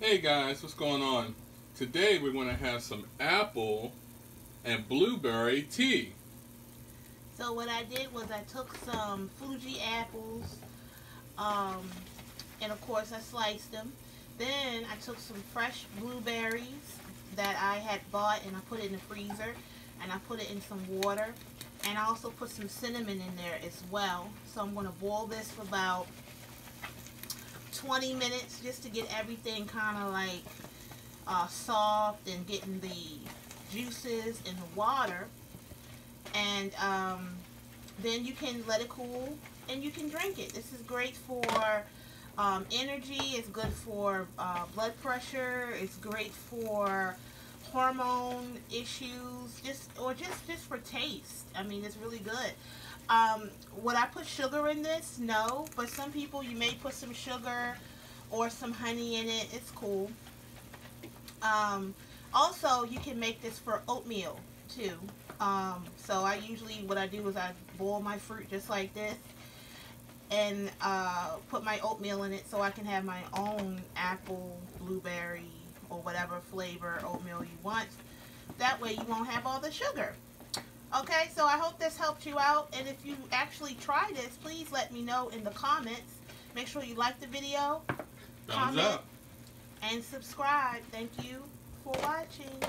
Hey guys, what's going on? Today we're going to have some apple and blueberry tea. So what I did was I took some Fuji apples, um, and of course I sliced them. Then I took some fresh blueberries that I had bought and I put it in the freezer, and I put it in some water, and I also put some cinnamon in there as well. So I'm going to boil this for about 20 minutes just to get everything kind of like soft and getting the juices in the water. And then you can let it cool and you can drink it. This is great for energy. It's good for blood pressure. It's great for hormone issues, just for taste. I mean, it's really good. Would I put sugar in this? No, but some people, you may put some sugar or some honey in it. It's cool. Also, you can make this for oatmeal too. So I usually, what I do is I boil my fruit just like this and put my oatmeal in it so I can have my own apple, blueberry, or whatever flavor oatmeal you want. That way you won't have all the sugar. Okay, so I hope this helped you out, and if you actually try this, please let me know in the comments. Make sure you like the video, Thumbs comment, up. and subscribe. Thank you for watching.